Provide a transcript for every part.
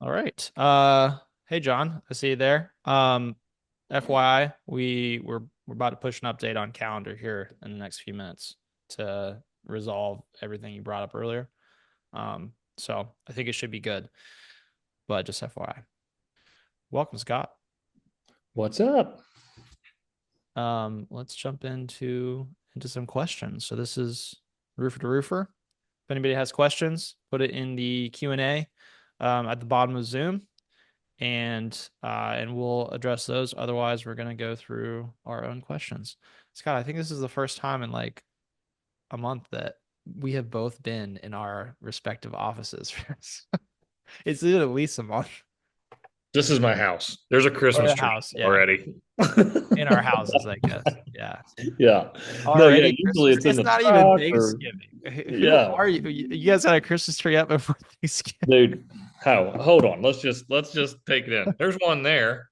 All right. Hey John, I see you there. FYI, we're about to push an update on calendar here in the next few minutes to resolve everything you brought up earlier. So I think it should be good, but just FYI. Welcome, Scott. What's up? Let's jump into some questions. So this is Roofer to Roofer. If anybody has questions, put it in the Q&A at the bottom of Zoom. And we'll address those. Otherwise, we're gonna go through our own questions. Scott, I think this is the first time in like a month that we have both been in our respective offices. It's been at least a month. This is my house. There's a Or Christmas the tree house, yeah. already. In our houses, I guess. Yeah. Yeah. No, yeah, Already usually Christmas. it's in It's the not even truck or Thanksgiving. Who yeah. are you? You guys got a Christmas tree up before Thanksgiving? Dude, how? Hold on. Let's just take it in. There's one there.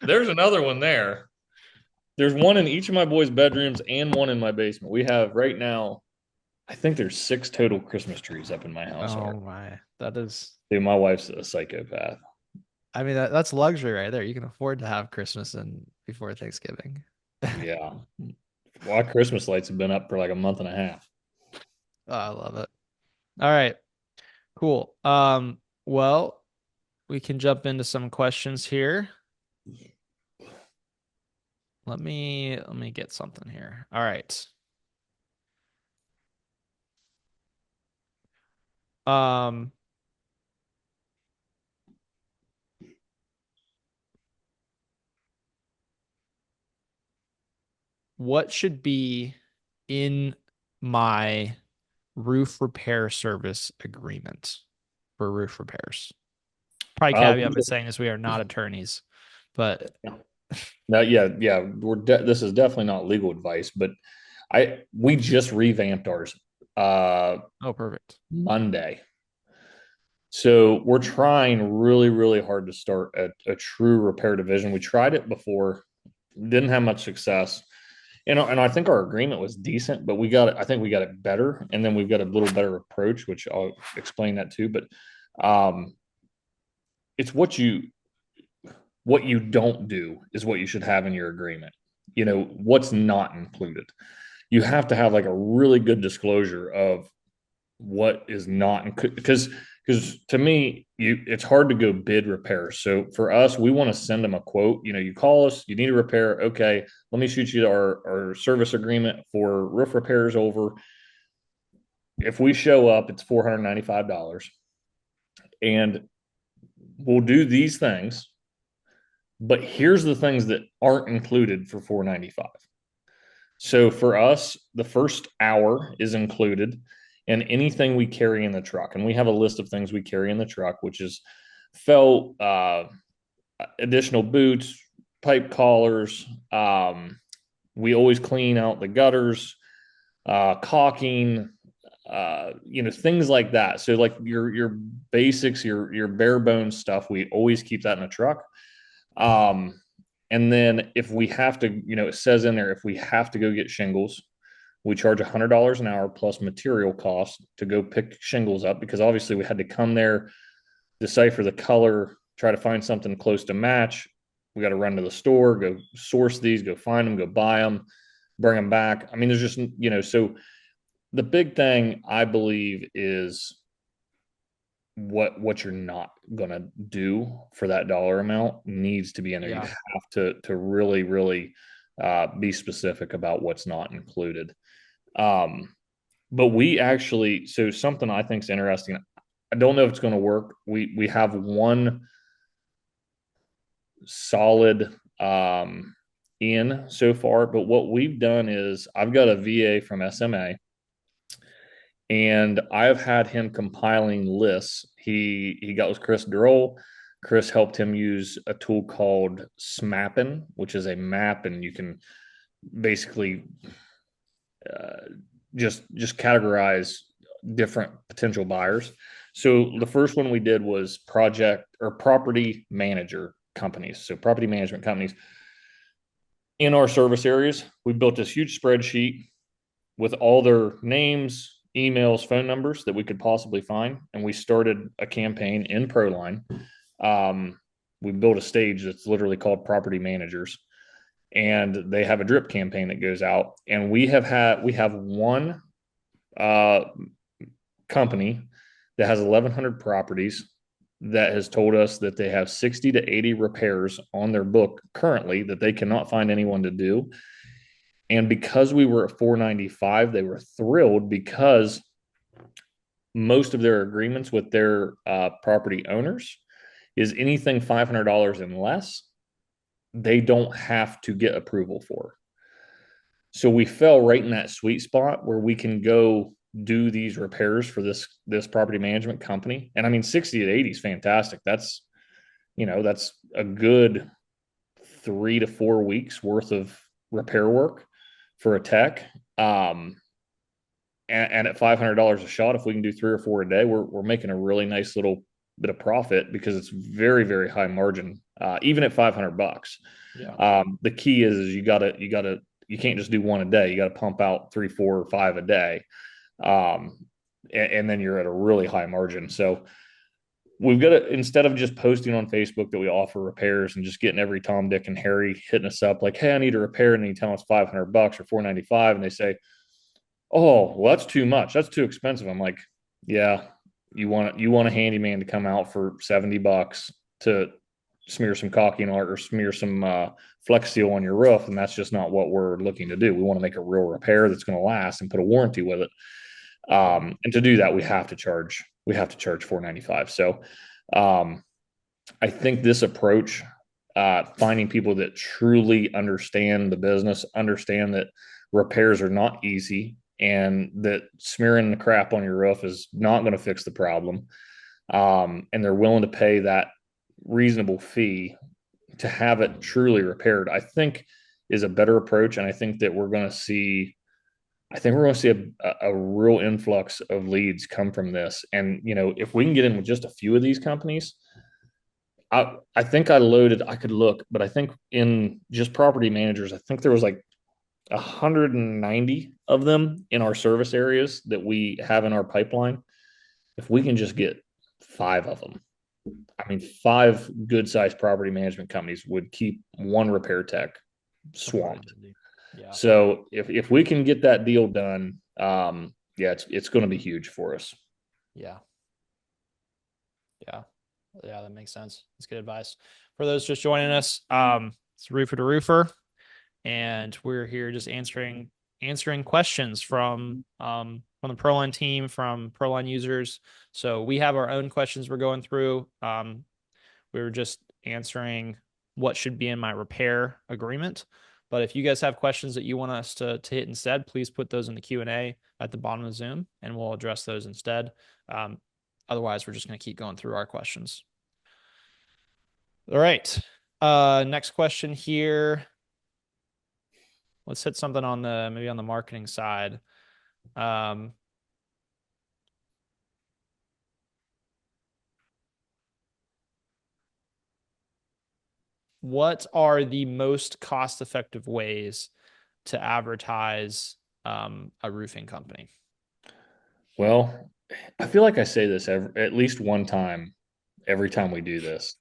There's another one there. There's one in each of my boys' bedrooms and one in my basement. We have right now, I think there's 6 total Christmas trees up in my house already. Oh my. That is Dude, my wife's a psychopath. I mean that's luxury right there. You can afford to have Christmas and before Thanksgiving. Yeah. Well, our Christmas lights have been up for like a month and a half. Oh, I love it. All right, cool. Well, we can jump into some questions here. Let me get something here. All right. Um, what should be in my roof repair service agreement for roof repairs? Probably Uh, caveat by saying this, we are not attorneys, but No, yeah, yeah. This is definitely not legal advice, but we just revamped ours uh oh, perfect. Monday. So we're trying really, really hard to start a true repair division. We tried it before, didn't have much success. And I think our agreement was decent, but I think we got it better. And then we've got a little better approach, which I'll explain that too. But um it's what you don't do is what you should have in your agreement. What's not included. You have to have like a really good disclosure of what is not because to me it's hard to go bid repairs. So for us, we want to send them a quote. You call us, you need a repair. Okay, let me shoot you our service agreement for roof repairs over. If we show up, it's $495, and we'll do these things. But here's the things that aren't included for 495. So for us, the first hour is included and anything we carry in the truck. And we have a list of things we carry in the truck, which is felt, additional boots, pipe collars. We always clean out the gutters, caulking, things like that. So like your basics, your bare bones stuff, we always keep that in the truck. Um, and then if we have to, it says in there, if we have to go get shingles, we charge $100 an hour plus material cost to go pick shingles up because obviously we had to come there, decipher the color, try to find something close to match. We got to run to the store, go source these, go find them, go buy them, bring them back. I mean, there's just, so the big thing I believe is what you're not going to do for that dollar amount needs to be in there. You Yeah. have to really, really be specific about what's not included. Um, but we actually, so something I think is interesting. I don't know if it's going to work. We have one solid in so far, but what we've done is I've got a VA from SMA and I've had him compiling lists. He got with Chris Durrell. Chris helped him use a tool called Smappin, which is a map, and you can basically uh, just categorize different potential buyers. So the first one we did was project or property manager companies. So property management companies in our service areas. We built this huge spreadsheet with all their names, emails, phone numbers that we could possibly find, and we started a campaign in ProLine. Um, we built a stage that's literally called Property Managers, and they have a drip campaign that goes out. And we have one uh, company that has 1,100 properties that has told us that they have 60 to 80 repairs on their book currently that they cannot find anyone to do. And because we were at 495, they were thrilled because most of their agreements with their property owners is anything $500 and less, they don't have to get approval for. So we fell right in that sweet spot where we can go do these repairs for this property management company. And I mean, 60 to 80 is fantastic. That's a good 3 to 4 weeks worth of repair work for a tech. And at $500 a shot, if we can do 3 or 4 a day, we're making a really nice little bit of profit because it's very, very high margin, even at $500. Yeah. The key is you can't just do one a day. You got to pump out 3, 4, or 5 a day. And then you're at a really high margin. So we've got to, instead of just posting on Facebook that we offer repairs and just getting every Tom, Dick, and Harry hitting us up like, hey, I need a repair, and you tell us $500 or $495, and they say, oh, well, that's too much. That's too expensive. I'm like, yeah, you want a handyman to come out for $70 to smear some caulking or smear some Flex Seal on your roof, and that's just not what we're looking to do. We want to make a real repair that's going to last and put a warranty with it. And to do that, we have to charge $495. So I think this approach, finding people that truly understand the business, understand that repairs are not easy, and that smearing the crap on your roof is not going to fix the problem. And they're willing to pay that reasonable fee to have it truly repaired, I think is a better approach. And I think that we're going to see a real influx of leads come from this. And, if we can get in with just a few of these companies, I think I could look, but I think in just property managers, I think there was like 190 of them in our service areas that we have in our pipeline. If we can just get 5 of them, I mean, 5 good sized property management companies would keep one repair tech swamped. Yeah. So if we can get that deal done, yeah, it's going to be huge for us. Yeah. Yeah. Yeah, that makes sense. That's good advice. For those just joining us, it's Roofer to Roofer, and we're here just answering questions from the ProLine team, from ProLine users. So we have our own questions we're going through. We were just answering what should be in my repair agreement. But if you guys have questions that you want us to hit instead, please put those in the Q&A at the bottom of Zoom, and we'll address those instead. Otherwise, we're just going to keep going through our questions. All right. Next question here. Let's hit something maybe on the marketing side. What are the most cost-effective ways to advertise a roofing company? Well, I feel like I say this at least one time every time we do this.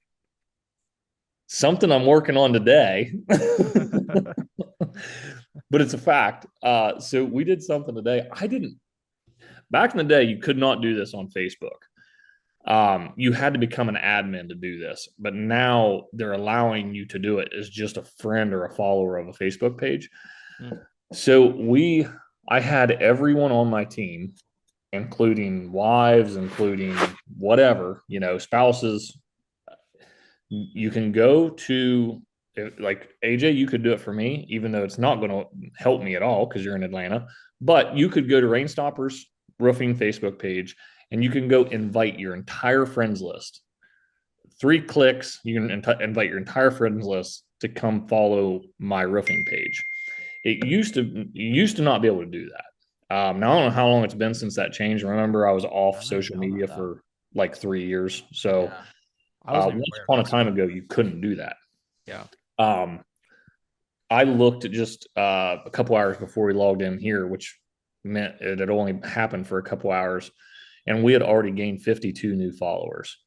Something I'm working on today, but it's a fact. So we did something today. Back in the day, you could not do this on Facebook. You had to become an admin to do this, but now they're allowing you to do it as just a friend or a follower of a Facebook page. So I had everyone on my team, including wives, including whatever, spouses. You can go to, like, AJ, you could do it for me, even though it's not going to help me at all because you're in Atlanta. But you could go to Rainstoppers Roofing Facebook page, and you can go invite your entire friends list. 3 clicks, you can invite your entire friends list to come follow my roofing page. You used to not be able to do that. Now I don't know how long it's been since that changed. Remember, I was off social media for like 3 years. So yeah. I wasn't even once aware upon of a time ago, you couldn't do that. Yeah. I looked at just a couple hours before we logged in here, which meant it had only happened for a couple hours, and we had already gained 52 new followers.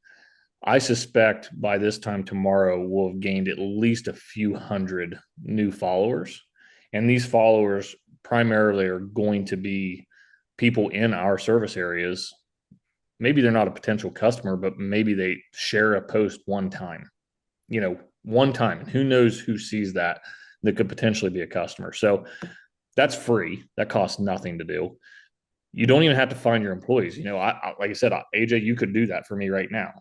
I suspect by this time tomorrow, we'll have gained at least a few hundred new followers. And these followers primarily are going to be people in our service areas. Maybe they're not a potential customer, but maybe they share a post one time, one time. And who knows who sees that could potentially be a customer. So that's free. That costs nothing to do. You don't even have to find your employees. Like I said, AJ, you could do that for me right now.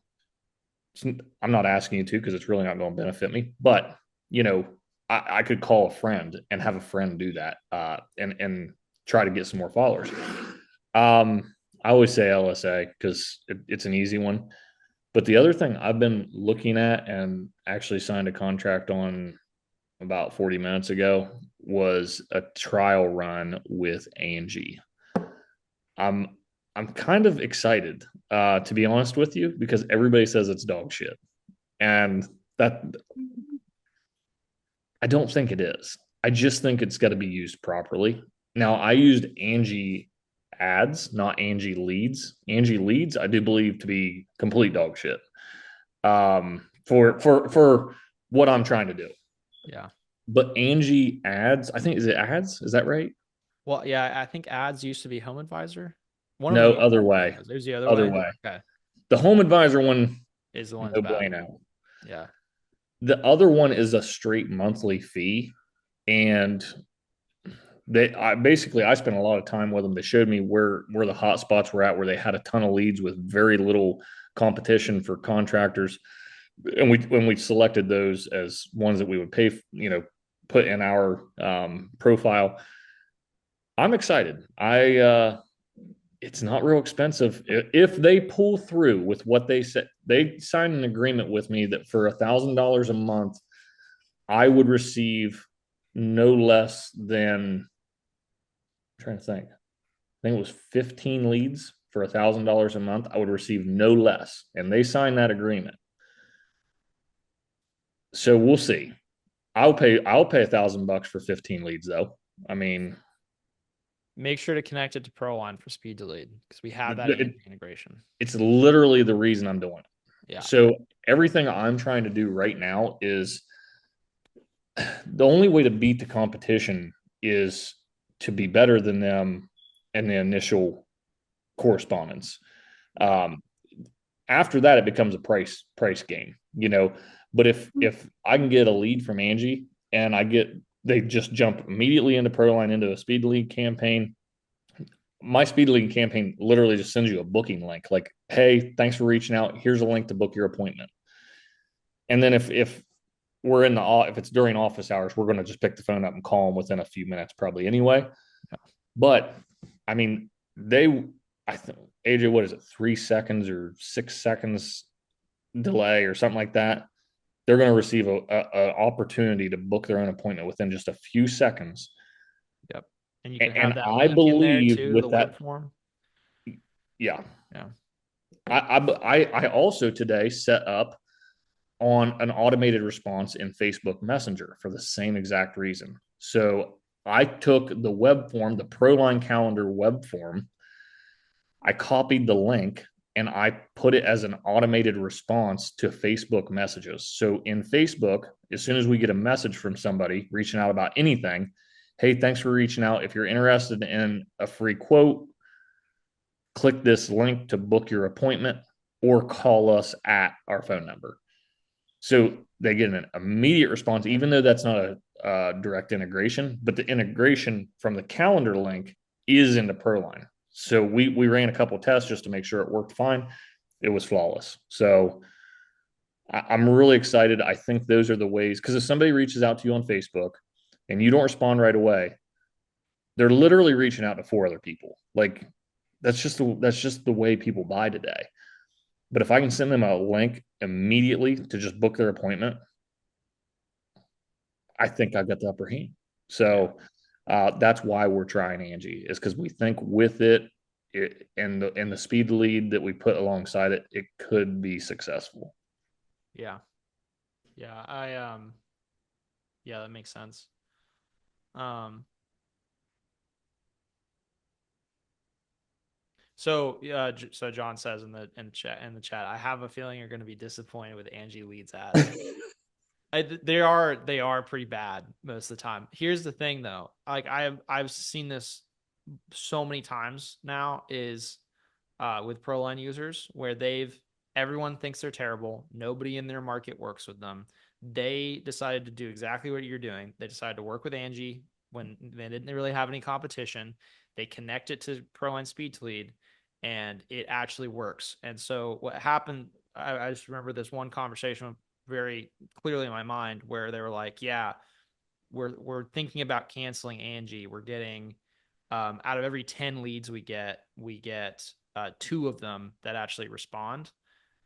I'm not asking you to because it's really not going to benefit me. But you know, I could call a friend and have a friend do that, and try to get some more followers. I always say LSA because it's an easy one. But the other thing I've been looking at and actually signed a contract on about 40 minutes ago was a trial run with Angie. I'm I'm kind of excited, to be honest with you, because everybody says it's dog shit, and that I don't think it is. I just think it's got to be used properly. Now, I used Angie Ads, not Angie Leads. Angie Leads, I do believe to be complete dog shit. For what I'm trying to do. Yeah. But Angie Ads, I think is it Ads? Is that right? Well, yeah, I think ads used to be Home Advisor. One of them No, used to other be Home way. Advisor. There's the other Other way. way. Okay. The Home Advisor one, Is the one's no bad. bueno. Yeah. The other one is a straight monthly fee, and I spent a lot of time with them. They showed me where the hot spots were at, where they had a ton of leads with very little competition for contractors, and we selected those as ones that we would pay, put in our profile. I'm excited. It's not real expensive if they pull through with what they said. They signed an agreement with me that for $1,000 a month, I would receive no less than, I'm trying to think. I think it was 15 leads for $1,000 a month. I would receive no less, and they signed that agreement. So we'll see. I'll pay $1,000 for 15 leads though. I mean, Make sure to connect it to ProLine for speed delete because we have that it, integration. it's literally the reason I'm doing it. Yeah. So everything I'm trying to do right now is the only way to beat the competition is to be better than them in the initial correspondence. Um, After that, it becomes a price game. But if I can get a lead from Angie and they just jump immediately into ProLine into a speed lead campaign. My speed lead campaign literally just sends you a booking link, like, hey, thanks for reaching out. Here's a link to book your appointment. And then if we're if it's during office hours, we're going to just pick the phone up and call them within a few minutes, probably anyway. But I mean, I think AJ, what is it, 3 seconds or 6 seconds delay or something like that? They're going to receive a opportunity to book their own appointment within just a few seconds. Yep. And you can have And that I link in there believe too, the with web that, form. yeah. Yeah. I also today set up on an automated response in Facebook Messenger for the same exact reason. So I took the web form, the ProLine calendar web form, I copied the link and I put it as an automated response to Facebook messages. So in Facebook, as soon as we get a message from somebody reaching out about anything, hey, thanks for reaching out. If you're interested in a free quote, click this link to book your appointment or call us at our phone number. So they get an immediate response, even though that's not a direct integration, but the integration from the calendar link is into ProLine. So we ran a couple of tests just to make sure it worked fine. It was flawless. So I'm really excited. I think those are the ways, because if somebody reaches out to you on Facebook and you don't respond right away, they're literally reaching out to 4 other people. Like that's just the way people buy today. But if I can send them a link immediately to just book their appointment, I think I've got the upper hand. So that's why we're trying Angie, is because we think with and the speed lead that we put alongside it, it could be successful. Yeah. Yeah. Yeah, that makes sense. Um, So John says in the chat, I have a feeling you're going to be disappointed with Angie Leads ads. They are pretty bad most of the time. Here's the thing though, like I've seen this so many times now is with ProLine users where everyone thinks they're terrible. Nobody in their market works with them. They decided to do exactly what you're doing. They decided to work with Angie when they didn't really have any competition. They connect it to ProLine Speed to Lead, and it actually works. And so what happened, I just remember this one conversation very clearly in my mind where they were like, "Yeah, we're thinking about canceling Angie. We're getting out of every 10 leads we get two of them that actually respond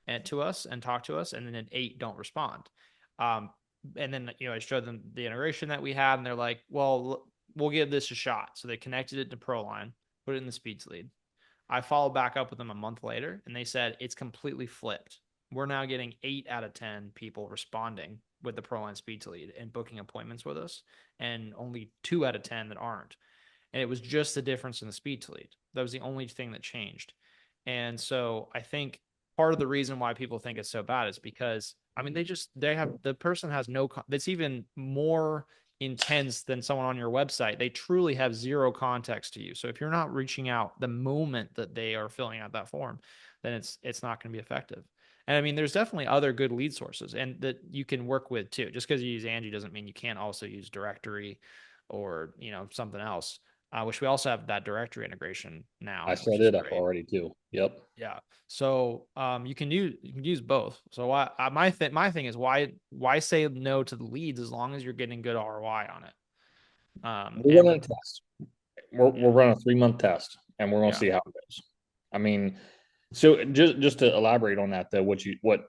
and to us and talk to us, and then eight don't respond." Um, and then I showed them the integration that we had, and they're like, "Well, we'll give this a shot." So they connected it to ProLine, put it in the speeds lead. I followed back up with them a month later, and they said it's completely flipped. We're now getting 8 out of 10 people responding with the ProLine speed to lead and booking appointments with us, and only 2 out of 10 that aren't. And it was just the difference in the speed to lead. That was the only thing that changed. And so I think part of the reason why people think it's so bad is because they have the person has no that's even more intense than someone on your website. They truly have zero context to you. So if you're not reaching out the moment that they are filling out that form, then it's not going to be effective. And I mean, there's definitely other good lead sources and that you can work with too. Just because you use Angie doesn't mean you can't also use directory or something else. Which we also have that directory integration I now, which set is it up great. already too. Yep. Yeah. So you can use both. So my thing is why say no to the leads as long as you're getting good ROI on it. We're And running with a test. We're yeah, running a 3-month test, and we're going to yeah, see how it goes. I mean, so just to elaborate on that, though, what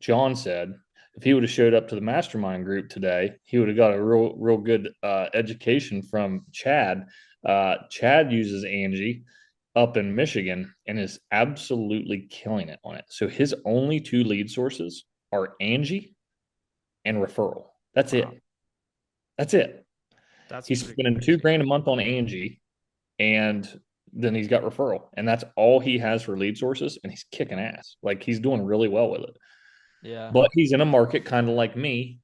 John said, if he would have showed up to the mastermind group today, he would have got a real good education from Chad. Chad uses Angie up in Michigan and is absolutely killing it on it. So his only two lead sources are Angie and referral. That's wow, it. That's it. that's He's pretty spending two crazy. grand a month on Angie, and then he's got referral, and that's all he has for lead sources, and he's kicking ass. Like he's doing really well with it. Yeah, But he's in a market kind of like me.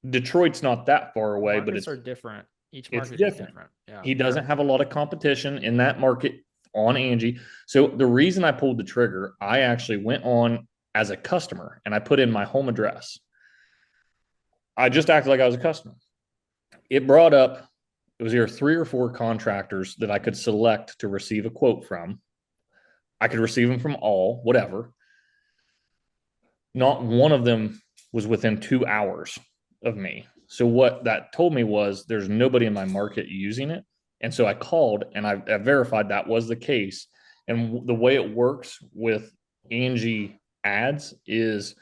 Detroit's not that far away, but markets it's are different. Each it's market is different. different. Yeah, He doesn't have a lot of competition in that market on Angie. So the reason I pulled the trigger, I actually went on as a customer and I put in my home address. I just acted like I was a customer. It brought up it was either 3 or 4 contractors that I could select to receive a quote from. I could receive them from all, whatever. Not one of them was within 2 hours of me. So what that told me was there's nobody in my market using it. And so I called and I verified that was the case. And the way it works with Angie ads is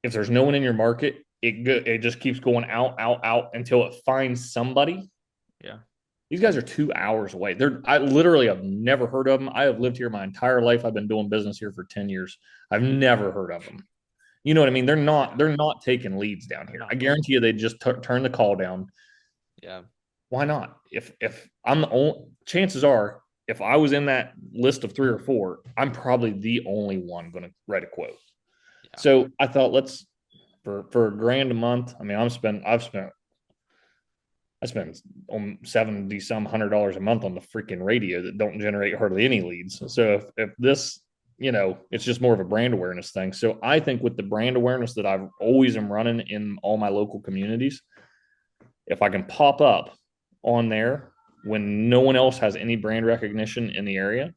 if there's no one in your market, it just keeps going out until it finds somebody. yeah. These guys are 2 hours away. I literally have never heard of them. I have lived here my entire life. I've been doing business here for 10 years. I've never heard of them. You know what I mean? Yeah. They're not taking leads down They're here. I not guarantee you they just turn the call down. Yeah. Why not? If I'm the only chances are if I was in that list of 3 or 4, I'm probably the only one going to write a quote. Yeah. So I thought let's for a grand a month. I mean, I spend on 70 some $100 a month on the freaking radio that don't generate hardly any leads. So if this, it's just more of a brand awareness thing. So I think with the brand awareness that I've always am running in all my local communities, if I can pop up on there when no one else has any brand recognition in the area,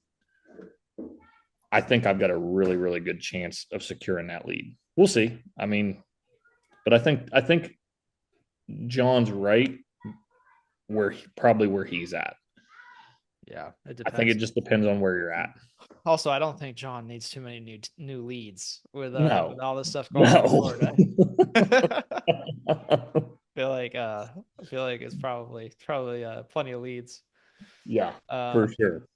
I think I've got a really, really good chance of securing that lead. We'll see. I mean, but I think John's right probably where he's at. Yeah. It I think it depends. just depends on where you're at. Also, I don't think John needs too many new leads with No, all this stuff going on in no. Florida. I feel like it's probably plenty of leads. Yeah, for Um, sure.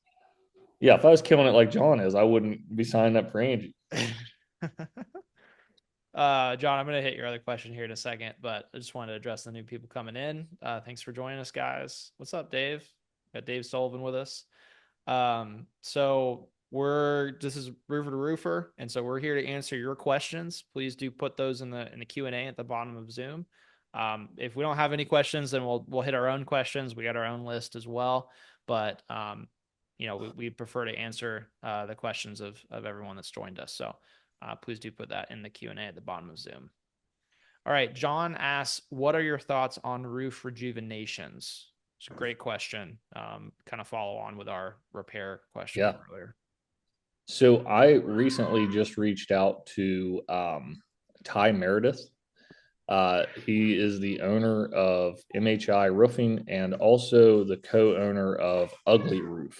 Yeah, if I was killing it like John is, I wouldn't be signing up for Angie. John, I'm gonna hit your other question here in a second, but I just wanted to address the new people coming in. Thanks for joining us, guys. What's up, Dave? Got Dave Sullivan with us. So this is Roofer to Roofer, and so we're here to answer your questions. Please do put those in the Q&A at the bottom of Zoom. If we don't have any questions, then we'll hit our own questions. We got our own list as well, but we prefer to answer the questions of everyone that's joined us. So please do put that in the Q&A at the bottom of Zoom. All right, John asks, what are your thoughts on roof rejuvenations? It's a great question. Kind of follow on with our repair question Yeah. earlier. So I recently just reached out to Ty Meredith. He is the owner of MHI Roofing and also the co-owner of Ugly Roof.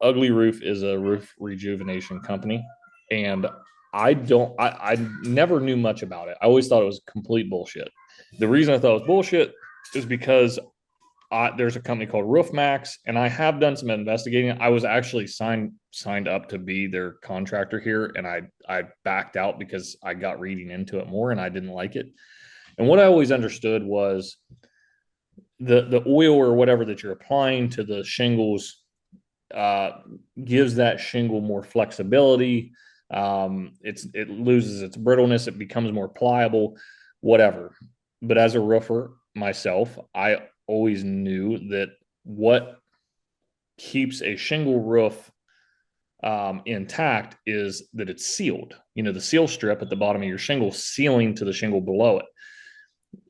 Ugly Roof is a roof rejuvenation company, and I never knew much about it. I always thought it was complete bullshit. The reason I thought it was bullshit is because there's a company called Roof Max, and I have done some investigating. I was actually signed up to be their contractor here, and I backed out because I got reading into it more, and I didn't like it. And what I always understood was the oil or whatever that you're applying to the shingles uh, gives that shingle more flexibility. It loses its brittleness. It becomes more pliable, whatever. But as a roofer myself, I always knew that what keeps a shingle roof intact is that it's sealed. The seal strip at the bottom of your shingle sealing to the shingle below it.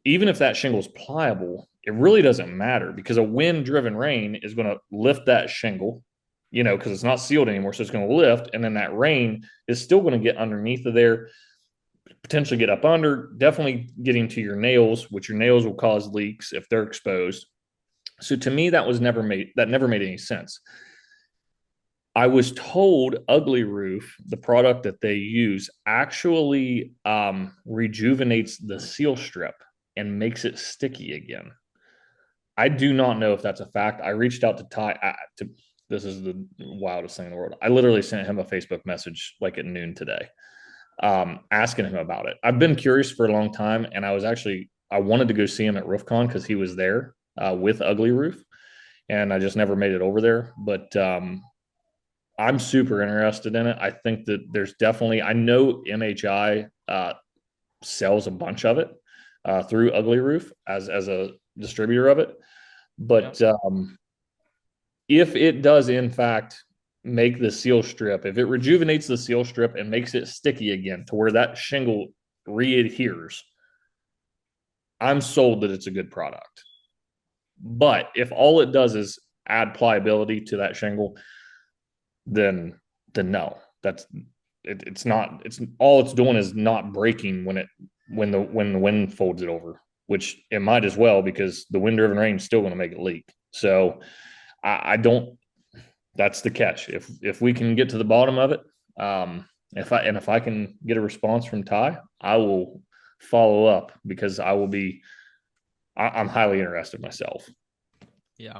Even if that shingle is pliable, it really doesn't matter because a wind driven rain is going to lift that shingle, because it's not sealed anymore. So it's going to lift. And then that rain is still going to get underneath of there, potentially get up under, definitely getting to your nails, which your nails will cause leaks if they're exposed. So to me, that never made any sense. I was told Ugly Roof, the product that they use, actually rejuvenates the seal strip and makes it sticky again. I do not know if that's a fact. I reached out to Ty. This is the wildest thing in the world. I literally sent him a Facebook message like at noon today, asking him about it. I've been curious for a long time, and I wanted to go see him at RoofCon because he was there with Ugly Roof, and I just never made it over there. But I'm super interested in it. I think that there's definitely, I know MHI sells a bunch of it through Ugly Roof as a distributor of it. But Yep. If it does, in fact, make the seal strip, if it rejuvenates the seal strip and makes it sticky again to where that shingle readheres, I'm sold that it's a good product. But if all it does is add pliability to that shingle, then no, it's not. It's all it's doing is not breaking when the wind folds it over, which it might as well because the wind driven rain is still going to make it leak. So I don't. That's the catch. If we can get to the bottom of it, if I can get a response from Ty, I will follow up because I'm highly interested myself. Yeah.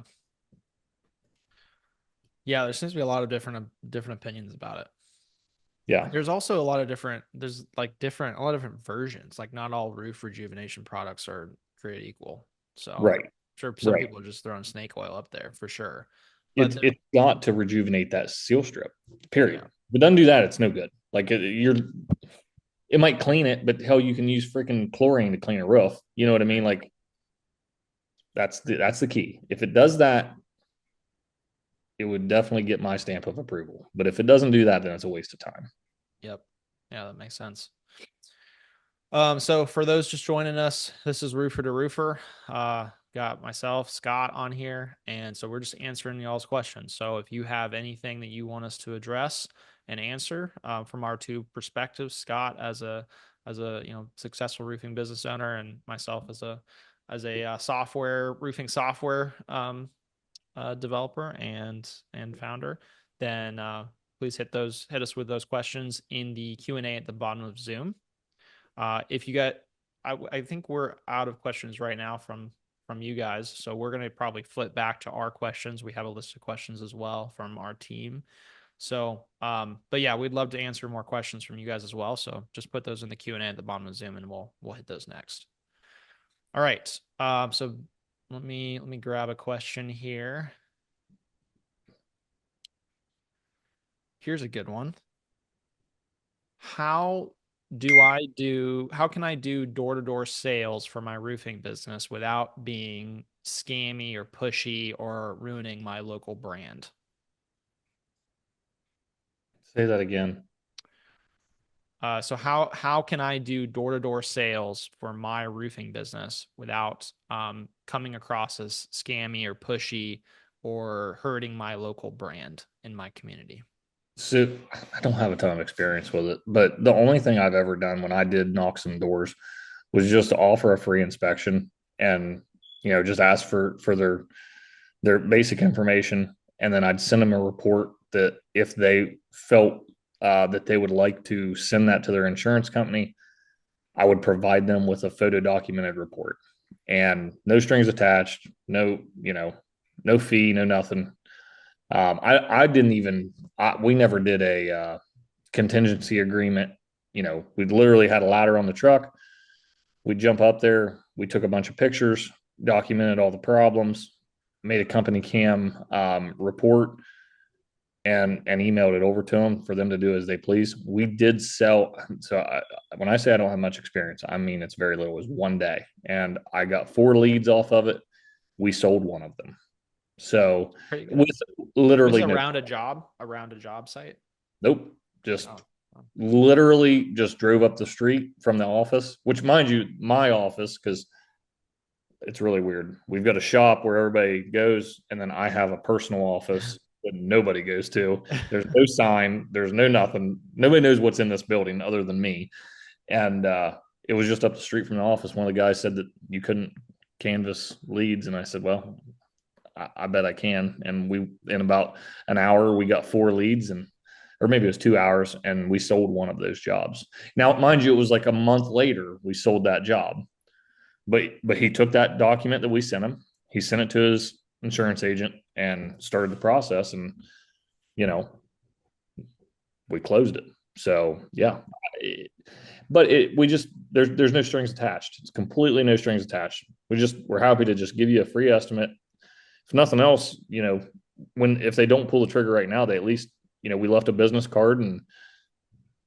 Yeah, there seems to be a lot of different opinions about it. Yeah. There's also a lot of there's like a lot of different versions. Like not all roof rejuvenation products are created equal. So Right. I'm sure some Right. people are just throwing snake oil up there for sure. But It's got to rejuvenate that seal strip. Period. yeah, If it doesn't do that, it's no good. Like it might clean it, but hell, you can use freaking chlorine to clean a roof. You know what I mean? Like that's the key. If it does that, it would definitely get my stamp of approval. But if it doesn't do that, then it's a waste of time. yep. Yeah, that makes sense. So for those just joining us, this is Roofer to Roofer. Got myself, Scott on here, and so we're just answering y'all's questions. So if you have anything that you want us to address and answer from our two perspectives, Scott as a successful roofing business owner, and myself as a software roofing software developer and founder, then please hit us with those questions in the Q&A at the bottom of Zoom. If you got, I think we're out of questions right now from you guys, so we're gonna probably flip back to our questions. We have a list of questions as well from our team. So, but yeah, we'd love to answer more questions from you guys as well. So just put those in the Q&A at the bottom of Zoom, and we'll hit those next. All right. So let me grab a question here. Here's a good one. How how can I do door-to-door sales for my roofing business without being scammy or pushy or ruining my local brand? Say that again. So how can I do door-to-door sales for my roofing business without coming across as scammy or pushy or hurting my local brand in my community? So I don't have a ton of experience with it, but the only thing I've ever done when I did knock some doors was just to offer a free inspection and just ask for their basic information, and then I'd send them a report that if they felt that they would like to send that to their insurance company, I would provide them with a photo documented report and no strings attached, no fee, no nothing. I didn't even, we never did a contingency agreement. We literally had a ladder on the truck. We jump up there. We took a bunch of pictures, documented all the problems, made a company cam report, and emailed it over to them for them to do as they please. We did sell. When I say I don't have much experience, I mean it's very little. It was one day, and I got 4 leads off of it. We sold one of them. So Pretty good. with Was literally it no, around a job site? nope, just Oh, oh. literally just drove up the street from the office, which mind you, my office, because it's really weird. We've got a shop where everybody goes, and then I have a personal office that nobody goes to. There's no sign, there's no nothing. Nobody knows what's in this building other than me. And it was just up the street from the office. One of the guys said that you couldn't canvas leads, and I said, "Well, I bet I can." And in about an hour, we got 4 leads, or maybe it was 2 hours, and we sold one of those jobs. Now, mind you, it was like a month later we sold that job. But he took that document that we sent him, he sent it to his insurance agent and started the process, and you know we closed it. So yeah, but we just there's no strings attached. It's completely no strings attached. We're happy to just give you a free estimate. If nothing else, if they don't pull the trigger right now, they at least we left a business card, and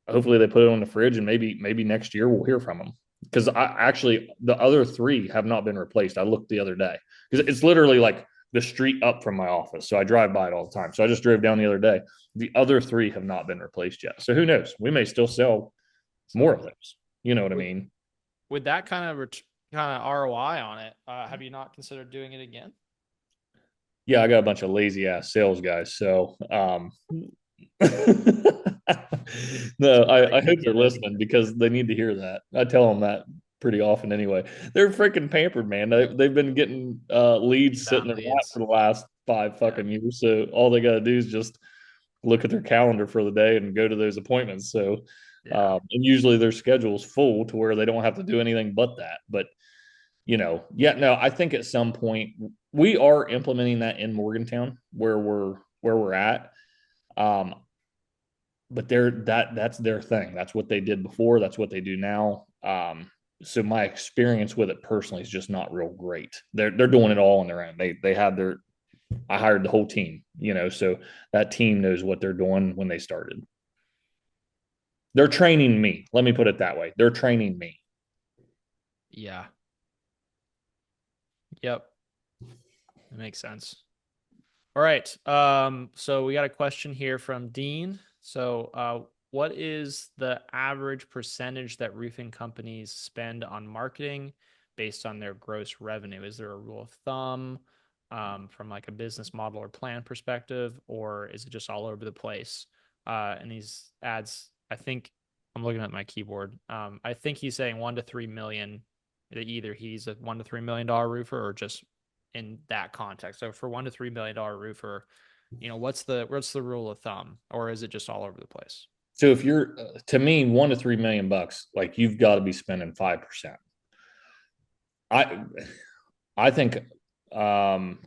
hopefully they put it on the fridge, and maybe next year we'll hear from them. Because I actually the other 3 have not been replaced. I looked the other day because it's literally like the street up from my office, so I drive by it all the time. So I just drove down the other day. The other 3 have not been replaced yet. So who knows? We may still sell more of those. You know what I With mean? with that kind of ROI on it, have you not considered doing it again? Yeah, I got a bunch of lazy ass sales guys. So no, I I hope they're get it. listening because they need to hear that. I tell them that pretty often anyway. They're freaking pampered, man. They've been getting leads sitting Inbound in their lap leads. for the last 5 Yeah. fucking years. So all they got to do is just look at their calendar for the day and go to those appointments. So, Yeah. and usually their schedule's full to where they don't have to do anything but that. But yeah, no, I think at some point we are implementing that in Morgantown where we're at. Um, but that's their thing. That's what they did before. That's what they do now. So my experience with it personally is just not real great. They're doing it all on their own. They had their I hired the whole team, so that team knows what they're doing when they started. They're training me. Let me put it that way. They're training me. Yeah. Yep. That makes sense. All right. So we got a question here from Dean. So, what is the average percentage that roofing companies spend on marketing based on their gross revenue? Is there a rule of thumb, from like a business model or plan perspective, or is it just all over the place? And these ads, I think I'm looking at my keyboard. I think he's saying 1 to 3 million. That either he's a $1 to 3 million roofer or just in that context. So for $1 to 3 million roofer, what's the rule of thumb, or is it just all over the place? So if you're to me, $1 to 3 million, like you've got to be spending 5%. I I think um,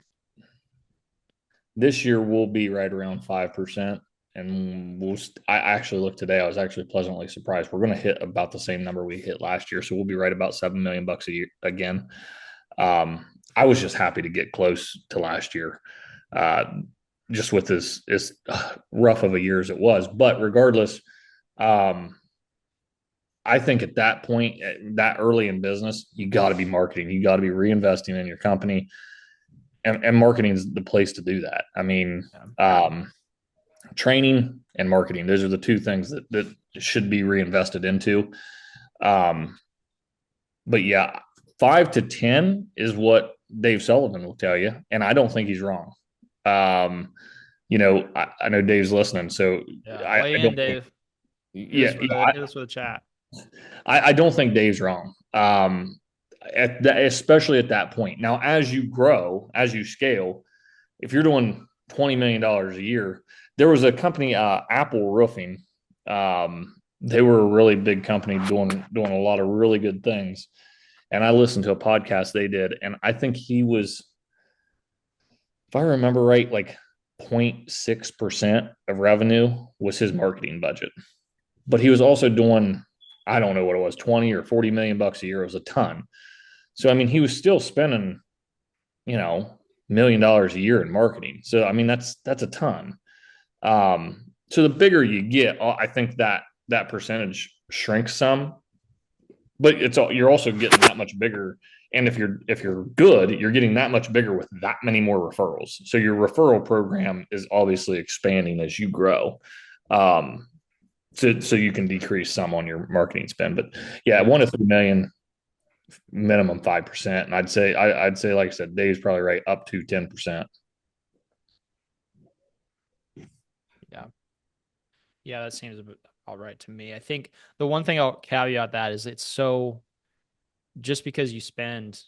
this year we'll be right around 5%. And I actually looked today. I was actually pleasantly surprised. We're going to hit about the same number we hit last year. So we'll be right about $7 million a year again. I was just happy to get close to last year. Uh, just with as rough of a year as it was. But regardless, um, I think at that point, that early in business, you got to be marketing. You got to be reinvesting in your company, and marketing is the place to do that. I mean, Yeah. training and marketing; those are the two things that should be reinvested into. Um, but yeah, 5 to 10 is what Dave Sullivan will tell you, and I don't think he's wrong. Um, I know Dave's listening, so Yeah. I Weigh in, don't think, Dave. yeah, Hit us with a chat. I don't think Dave's wrong. Especially at that point. Now, as you grow, as you scale, if you're doing $20 million a year, there was a company, Apple Roofing. They were a really big company doing a lot of really good things. And I listened to a podcast they did, and I think he was, if I remember right, like 0.6% of revenue was his marketing budget. But he was also doing, I don't know what it was, 20 or 40 million bucks a year. It was a ton. So I mean, he was still spending, $1 million a year in marketing. So I mean, that's a ton. So the bigger you get, I think that percentage shrinks some, but you're also getting that much bigger. And if you're good, you're getting that much bigger with that many more referrals. So your referral program is obviously expanding as you grow. Um, so you can decrease some on your marketing spend. But yeah, Yeah. 1 to 3 million, minimum 5%. And I'd say, like I said, Dave's probably right, up to 10%. Yeah. Yeah, that seems all right to me. I think the one thing I'll caveat that is it's so just because you spend,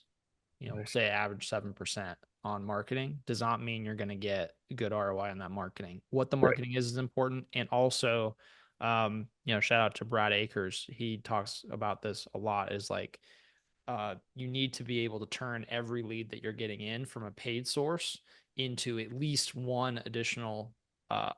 we'll say average 7% on marketing does not mean you're going to get good ROI on that marketing. What the Right. marketing is important. And also, shout out to Brad Akers. He talks about this a lot is like, you need to be able to turn every lead that you're getting in from a paid source into at least one additional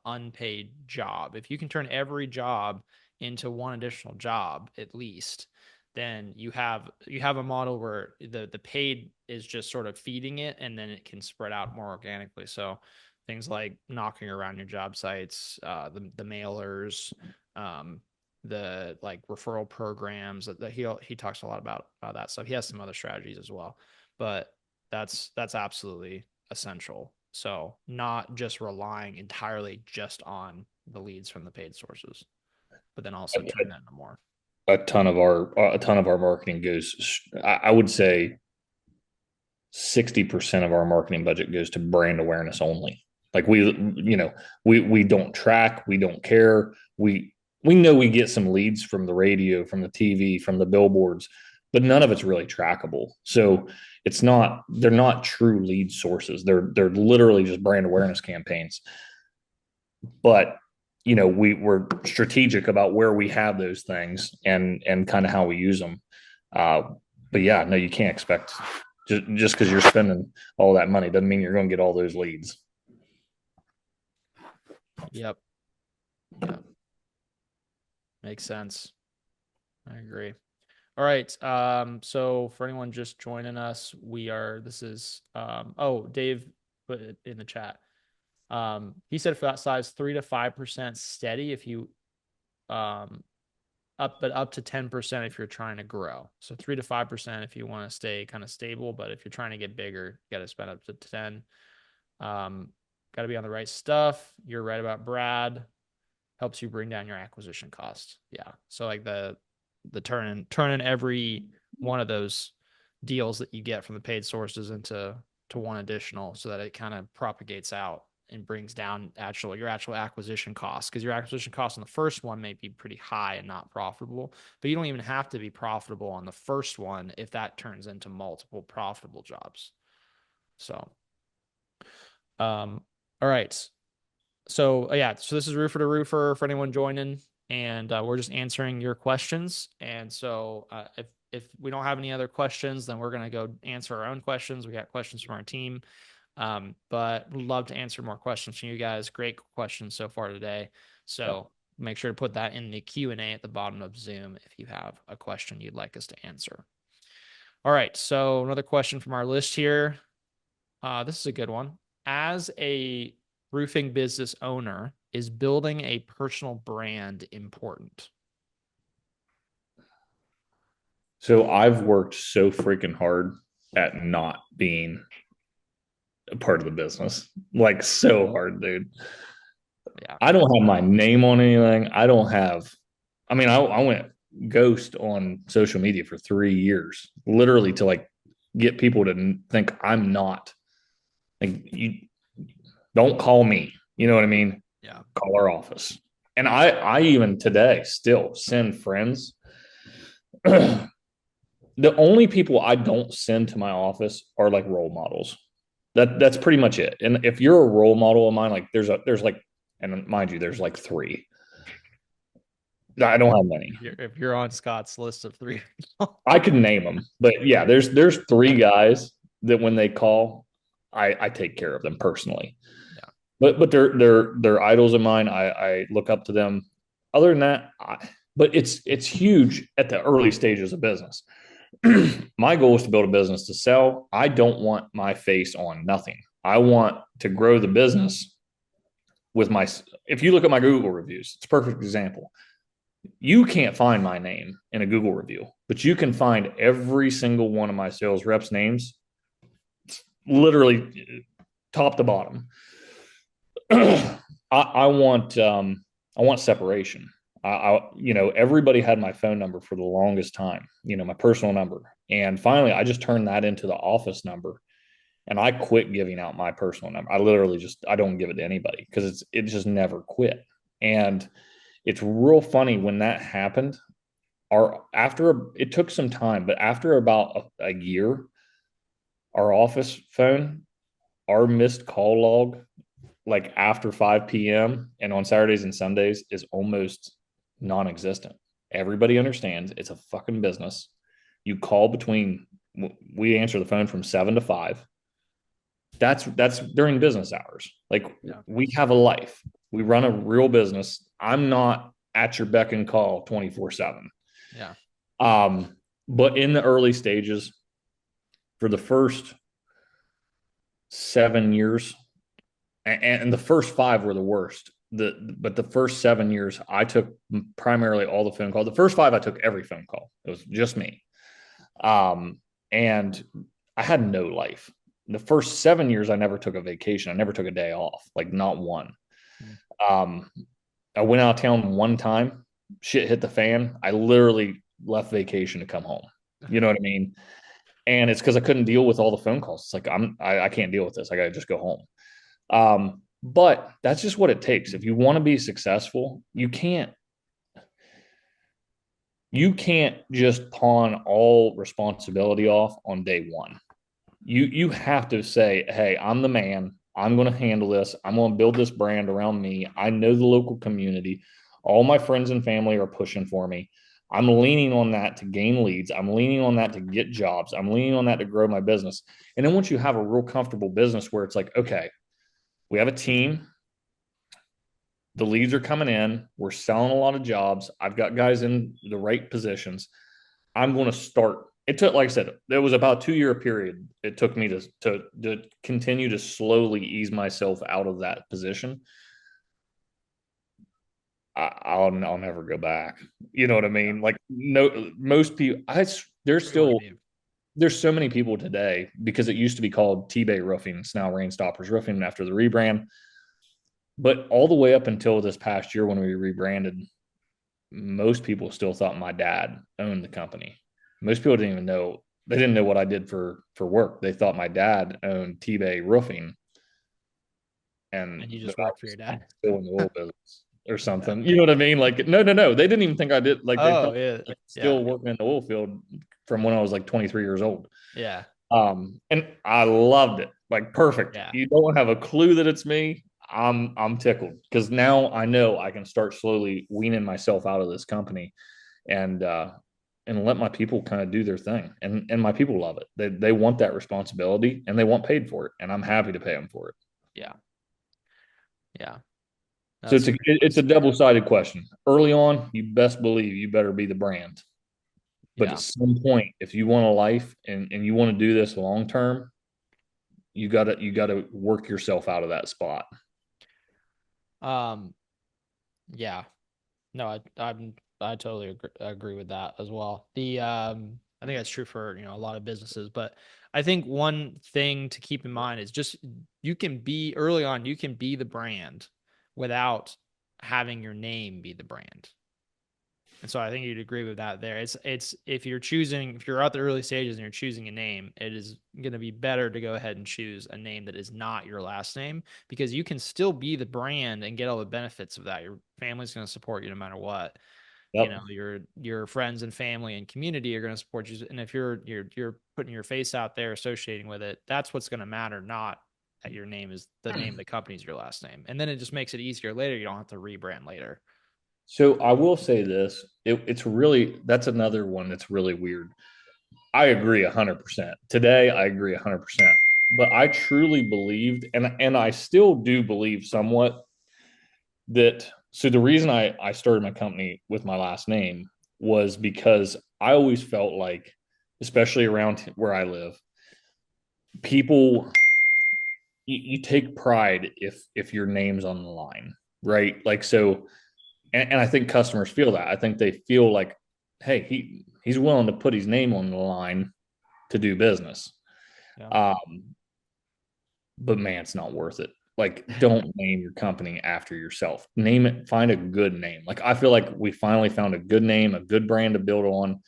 unpaid job. If you can turn every job into one additional job at least, then you have a model where the paid is just sort of feeding it, and then it can spread out more organically. So things like knocking around your job sites, the mailers, um, the like referral programs that he talks a lot about that stuff. He has some other strategies as well, but that's absolutely essential. So not just relying entirely just on the leads from the paid sources, but then also turn that into more. A ton of our marketing goes, I would say 60% of our marketing budget goes to brand awareness only. Like we don't track, we don't care. We know we get some leads from the radio, from the TV, from the billboards, but none of it's really trackable. So they're not true lead sources. They're literally just brand awareness campaigns. But we're strategic about where we have those things and kind of how we use them. Uh, but yeah, no, you can't expect, just because you're spending all that money doesn't mean you're going to get all those leads. Yep. Yep. Makes sense. I agree. All right. So for anyone just joining us, this is, oh, Dave put it in the chat. He said for that size, 3 to 5% steady if you, um, up to 10% if you're trying to grow. So 3 to 5% if you want to stay kind of stable, but if you're trying to get bigger, you got to spend up to 10. Got to be on the right stuff. You're right about Brad. Helps you bring down your acquisition costs. Yeah. So like the turning every one of those deals that you get from the paid sources into one additional so that it kind of propagates out and brings down your actual acquisition costs, because your acquisition cost on the first one may be pretty high and not profitable, but you don't even have to be profitable on the first one if that turns into multiple profitable jobs. So all right. So yeah, so this is Roofer to Roofer for anyone joining, and we're just answering your questions. And so if we don't have any other questions, then we're gonna go answer our own questions. We got questions from our team, but we'd love to answer more questions from you guys. Great questions so far today. So make sure to put that in the Q&A at the bottom of Zoom if you have a question you'd like us to answer. All right, so another question from our list here. This is a good one. As a roofing business owner is building a personal brand important? So I've worked so freaking hard at not being a part of the business. Like so hard, dude. Yeah. I don't have my name on anything. I don't have, I mean, I went ghost on social media for 3 years, literally to like get people to think I'm not like you don't call me. You know what I mean? Yeah. Call our office. And I even today still send friends. The only people I don't send to my office are like role models. That's pretty much it. And if you're a role model of mine, like there's like, and mind you, there's like three. I don't have many. If you're on Scott's list of three. I can name them, but yeah, there's three guys that when they call, I take care of them personally. Yeah. But they're idols of mine. I look up to them. Other than that, but it's huge at the early stages of business. My goal is to build a business to sell. I don't want my face on nothing. I want to grow the business with my. If you look at my Google reviews, it's a perfect example. You can't find my name in a Google review, but you can find every single one of my sales reps' names, literally top to bottom. I want separation. Everybody had my phone number for the longest time, my personal number. And finally, I just turned that into the office number and I quit giving out my personal number. I literally I don't give it to anybody because it just never quit. And it's real funny when that happened. It took some time, but after about a year, our office phone, our missed call log, like after 5 p.m. and on Saturdays and Sundays is almost non-existent. Everybody understands it's a fucking business. You call we answer the phone from 7 to 5. That's during business hours. Like we have a life. We run a real business. I'm not at your beck and call 24/7. Yeah. But in the early stages, for the first 7 years, and the first 5 were the worst. But the first 7 years, I took primarily all the phone calls. The first 5, I took every phone call. It was just me. And I had no life. The first 7 years, I never took a vacation. I never took a day off, like not one. I went out of town one time. Shit hit the fan. I literally left vacation to come home. You know what I mean? And it's because I couldn't deal with all the phone calls. It's like I can't deal with this. I got to just go home. But that's just what it takes. If you want to be successful, you can't just pawn all responsibility off on day one. You have to say, hey, I'm the man. I'm going to handle this. I'm going to build this brand around me. I know the local community. All my friends and family are pushing for me. I'm leaning on that to gain leads. I'm leaning on that to get jobs. I'm leaning on that to grow my business. And then once you have a real comfortable business where it's like, okay, we have a team. The leads are coming in. We're selling a lot of jobs. I've got guys in the right positions. I'm going to start. It took, like I said, there was about a 2-year period. It took me to continue to slowly ease myself out of that position. I'll never go back. You know what I mean? Like no, most people. There's so many people today because it used to be called T-Bay Roofing. It's now Rainstoppers Roofing after the rebrand. But all the way up until this past year when we rebranded, most people still thought my dad owned the company. Most people didn't even know. They didn't know what I did for work. They thought my dad owned T-Bay Roofing. And you just work for your dad. Still in the oil business or something. You know what I mean? Like, no. They didn't even think I did. Like, they thought still working in the oil field from when I was like 23 years old. Yeah. And I loved it. Like, perfect. Yeah. You don't have a clue that it's me. I'm tickled because now I know I can start slowly weaning myself out of this company and let my people kind of do their thing. And my people love it. They want that responsibility and they want paid for it. And I'm happy to pay them for it. Yeah. Yeah. So it's a double-sided question. Early on, you best believe you better be the brand. But at some point, if you want a life and you want to do this long term, you gotta work yourself out of that spot. Um, yeah, no, I totally agree with that as well. I think that's true for, a lot of businesses, but I think one thing to keep in mind is just you can be early on, you can be the brand without having your name be the brand. And so I think you'd agree with that there. It's if you're at the early stages and you're choosing a name, it is going to be better to go ahead and choose a name that is not your last name because you can still be the brand and get all the benefits of that. Your family's going to support you no matter what. Yep. Your friends and family and community are going to support you. And if you're putting your face out there associating with it, that's what's going to matter, not that your name is the name of the company's your last name. And then it just makes it easier later. You don't have to rebrand later. So I will say this, it's really, that's another one that's really weird. I agree 100%. Today, I agree 100%. But I truly believed, and I still do believe somewhat that. So the reason I started my company with my last name was because I always felt like, especially around where I live, people, you take pride if your name's on the line, right? Like so, and I think customers feel that. I think they feel like, hey, he's willing to put his name on the line to do business. Yeah. Um, but man, it's not worth it. Like, don't name your company after yourself. Name it, find a good name. Like, I feel like we finally found a good name, a good brand to build on.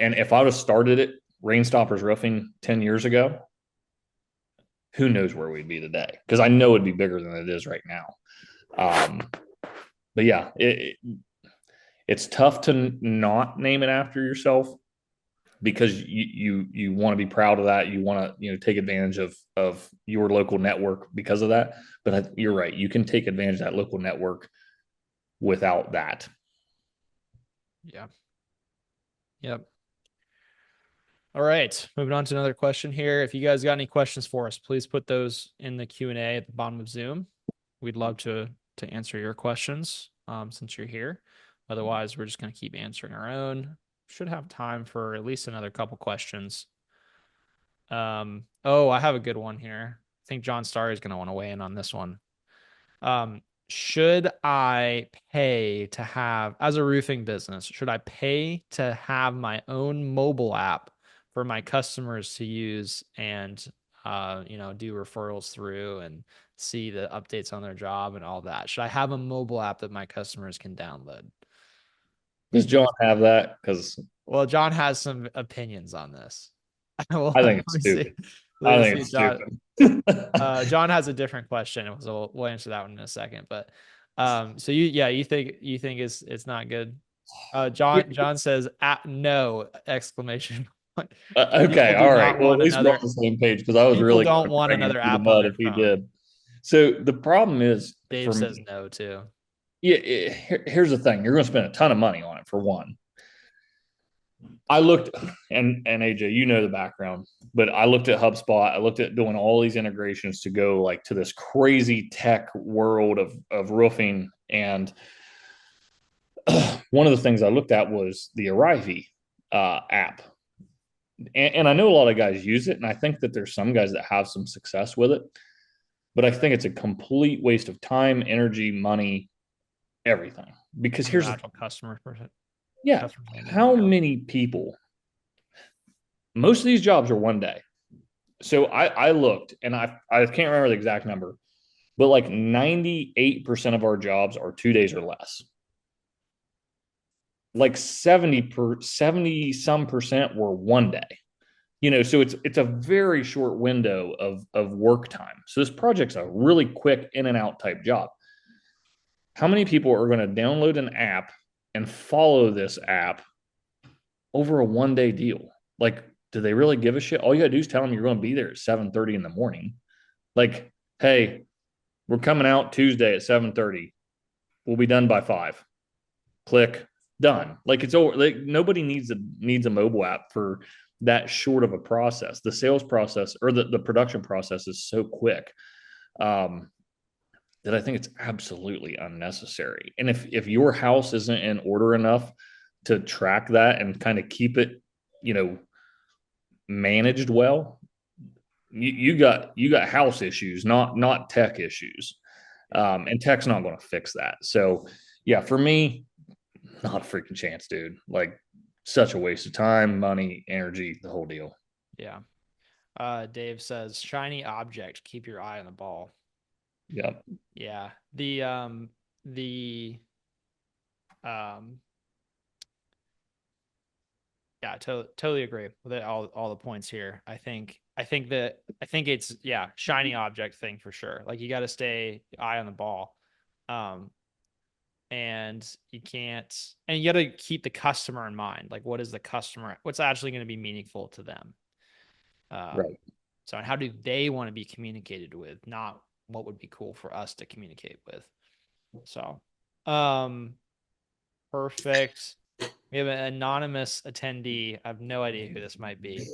And if I would have started it, Rainstoppers Roofing 10 years ago, who knows where we'd be today? Because I know it'd be bigger than it is right now. Um, but yeah, it's tough to not name it after yourself because you want to be proud of that. You want to take advantage of your local network because of that. But you're right. You can take advantage of that local network without that. Yeah. Yep. All right, moving on to another question here. If you guys got any questions for us, please put those in the Q&A at the bottom of Zoom. We'd love to answer your questions since you're here. Otherwise, we're just going to keep answering our own. Should have time for at least another couple questions. Oh, I have a good one here. I think John Starr is going to want to weigh in on this one. Should I pay to have, as a roofing business, should I pay to have my own mobile app for my customers to use and, do referrals through and see the updates on their job and all that? Should I have a mobile app that my customers can download? Does John have that? Because Well, John has some opinions on this. Well, I let think it's me see. stupid. Let I me think see, it's John. stupid. John has a different question, so we'll answer that one in a second. But so you think it's not good. John says no exclamation point. Okay, People do all right. not Well, at want least we're on another the same page because I was people really going don't to want drag him another through the app on mud their if he phone. did. So the problem is Dave for says me, no too. yeah, here's the thing: you're going to spend a ton of money on it for one. I looked, and AJ, you know the background, but I looked at HubSpot. I looked at doing all these integrations to go like to this crazy tech world of roofing. And one of the things I looked at was the Arrivy app. And I know a lot of guys use it, and I think that there's some guys that have some success with it. But I think it's a complete waste of time, energy, money, everything. Because On the here's the actual customer person, yeah, customer's ending. how Yeah. many people? Most of these jobs are one day. So I looked, and I can't remember the exact number, but like 98% of our jobs are 2 days or less. Like 70 some percent were one day. So it's a very short window of work time. So this project's a really quick in and out type job. How many people are going to download an app and follow this app over a 1 day deal? Like, do they really give a shit? All you gotta do is tell them you're going to be there at 7:30 in the morning. Like, hey, we're coming out Tuesday at 7:30. We'll be done by 5. Click, done. Like it's over. Like nobody needs a mobile app for that short of a process. The sales process or the production process is so quick. That I think it's absolutely unnecessary. And if your house isn't in order enough to track that and kind of keep it, you know, managed well, you got house issues, not tech issues. Yeah. And tech's not going to fix that. So yeah, for me, not a freaking chance, dude. Like such a waste of time, money, energy, the whole deal. Yeah. Dave says, shiny object, keep your eye on the ball. Yeah. Yeah. The um yeah, totally agree with it, all the points here. I think it's yeah, shiny object thing for sure. Like you got to stay eye on the ball. Um and you can't and you got to keep the customer in mind. Like what is the customer what's actually going to be meaningful to them? Um Right. so how do they want to be communicated with, not what would be cool for us to communicate with. So, um perfect. We have an anonymous attendee. I have no idea who this might be.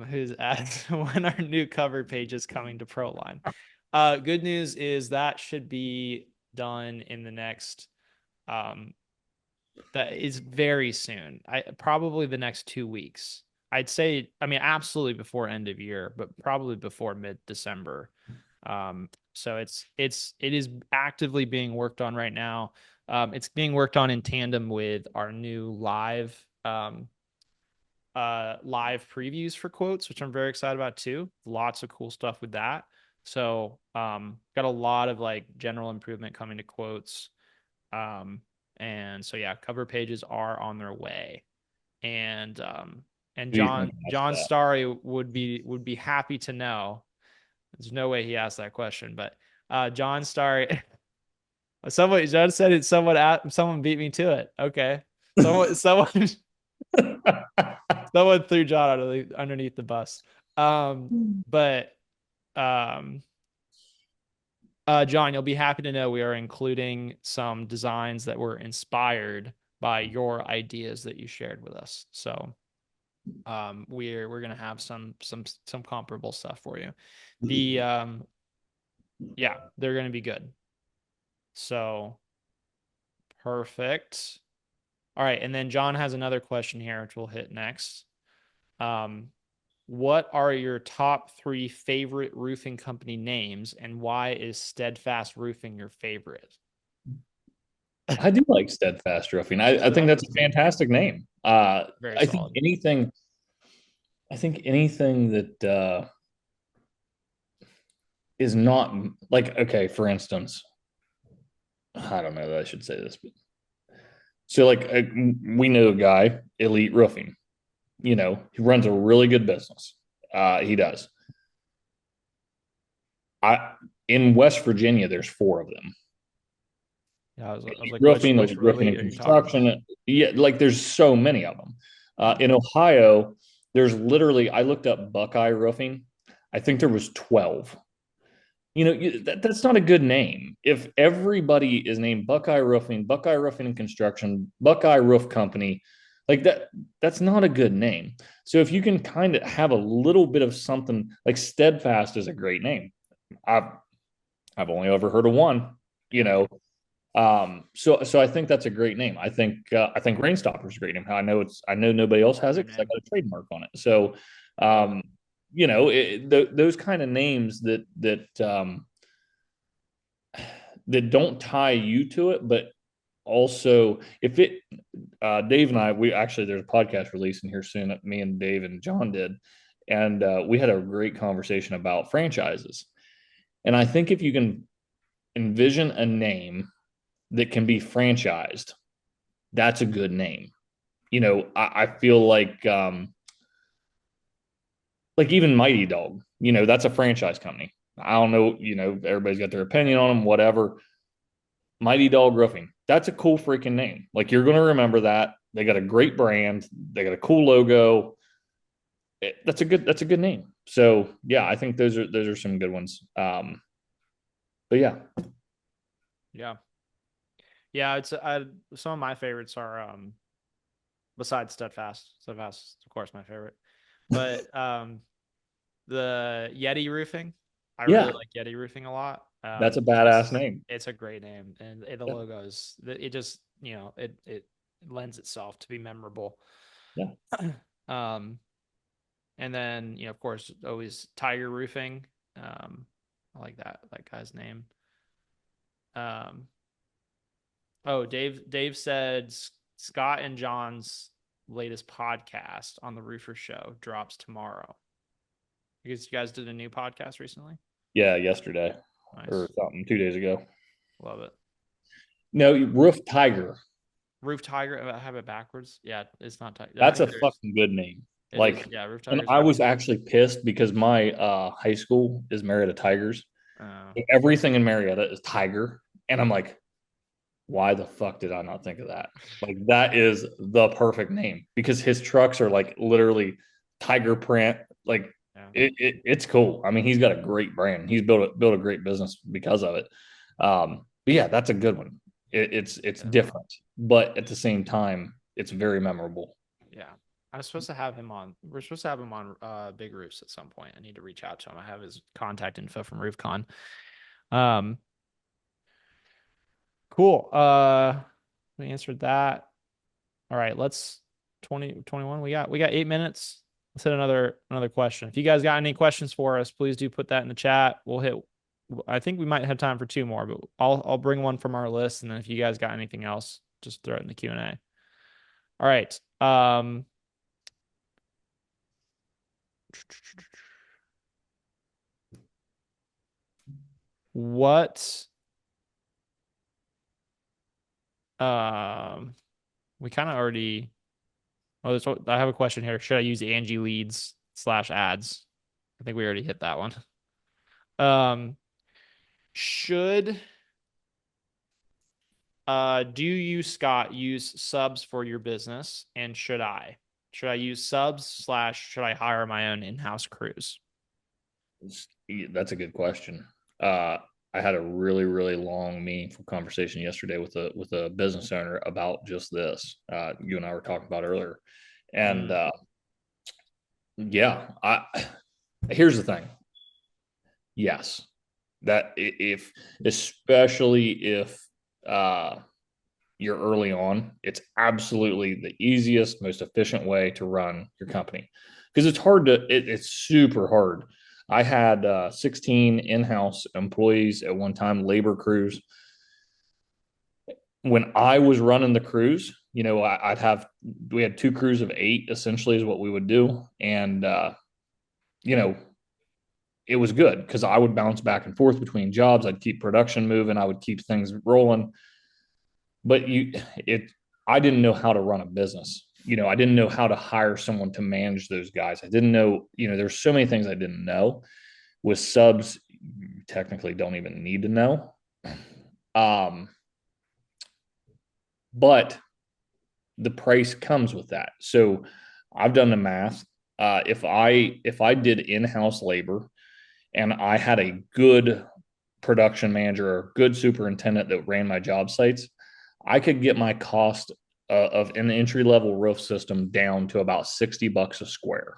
Who's asked when our new cover page is coming to ProLine. Good news is that should be done in the next um that is very soon. I probably the next 2 weeks. I'd say, I mean, absolutely before end of year, but probably before mid-December. So it is actively being worked on right now. It's being worked on in tandem with our new live previews for quotes, which I'm very excited about too. Lots of cool stuff with that. So got a lot of like general improvement coming to quotes. Um, and so yeah, cover pages are on their way. And What do you think after John that? Starry would be happy to know. There's no way he asked that question, but John Starry someone John said it someone beat me to it. Okay. Someone someone threw John underneath the bus. But um John, you'll be happy to know we are including some designs that were inspired by your ideas that you shared with us. So we're gonna have some comparable stuff for you. The Yeah, they're gonna be good. So perfect. All right, and then John has another question here, which we'll hit next. Um, what are your top three favorite roofing company names, and why is Steadfast Roofing your favorite? I do like Steadfast Roofing. I think that's a fantastic name. Very I think solid. anything, that is not like okay. For instance, I don't know that I should say this, but so like we know a guy, Elite Roofing. He runs a really good business. He does. I in West Virginia, there's four of them. Yeah, I was like, Roofing, which Elite Roofing really and are you talking about? Construction. Yeah, like there's so many of them. In Ohio, there's literally I looked up Buckeye Roofing. I think there was 12. That's not a good name. If everybody is named Buckeye Roofing and Construction, Buckeye Roof Company, like that, that's not a good name. So if you can kind of have a little bit of something like Steadfast is a great name. I've I've only ever heard of one, you Yeah. know. So I think that's a great name. I think Rainstoppers is a great name. I know nobody else has it Great because I name. got a trademark on it. So Love it. um, those kind of names that don't tie you to it, but also if it Dave and I we actually there's a podcast releasing here soon that me and Dave and John did, and we had a great conversation about franchises. And I think if you can envision a name that can be franchised, that's a good name. I feel like even Mighty Dog, that's a franchise company. I don't know, everybody's got their opinion on them, whatever. Mighty Dog Roofing. That's a cool freaking name. Like you're going to remember that. They got a great brand. They got a cool logo. That's a good name. So yeah, I think those are some good ones. But yeah, Yeah. Yeah, some of my favorites are besides Steadfast. Steadfast is of course my favorite. But the Yeti Roofing, I really yeah, like Yeti Roofing a lot. that's a badass name. It's a great name, and the Yeah, logo is it just it lends itself to be memorable. yeah, Um, and then of course always Tiger Roofing. I like that guy's name. Um, oh, Dave said Scott and John's latest podcast on the Roofer Show drops tomorrow. Because you guys did a new podcast recently. Yeah, yesterday or Nice. something, 2 days ago. Love it. No, Roof Tiger. Roof Tiger. I have it backwards. Yeah, it's not Tiger. I That's think a there's. fucking good name. It is. Like, Yeah, Roof and Tiger's I good. was actually pissed because my high school is Marietta Tigers. Uh, Everything in Marietta is Tiger. And I'm like, why the fuck did I not think of that? Like, that is the perfect name because his trucks are like literally tiger print. Like, yeah. it's cool. I mean, he's got a great brand. He's built a great business because of it. But yeah, that's a good one. It's Yeah. different, but at the same time, it's very memorable. Yeah. I was supposed to have him on. We're supposed to have him on Big Roofs at some point. I need to reach out to him. I have his contact info from RoofCon. Um, cool. We answered that. All right, let's 2021. We got 8 minutes. Let's hit another question. If you guys got any questions for us, please do put that in the chat. We'll hit. I think we might have time for two more, but I'll bring one from our list, and then if you guys got anything else, just throw it in the Q&A. All right. What we kind of already I have a question here. Should I use Angie leads / ads? I think we already hit that one. Um, should do you, Scott, use subs for your business? And should I? Should I use subs / should I hire my own in-house crews? That's a good question. Uh, I had a really, really long, meaningful conversation yesterday with a business owner about just this. You and I were talking about earlier, and Mm, yeah, I here's the thing. Yes, that if especially if uh, you're early on, it's absolutely the easiest, most efficient way to run your company because it's hard to it's super hard. I had 16 in-house employees at one time, labor crews. When I was running the crews, I'd have we had two crews of 8 essentially is what we would do, and you know it was good because I would bounce back and forth between jobs. I'd keep production moving. I would keep things rolling. But I didn't know how to run a business. I didn't know how to hire someone to manage those guys. I didn't know, there's so many things I didn't know. With subs, you technically don't even need to know. Um, but the price comes with that. So I've done the math. If I did in-house labor and I had a good production manager or good superintendent that ran my job sites, I could get my cost of an entry level roof system down to about $60 a square.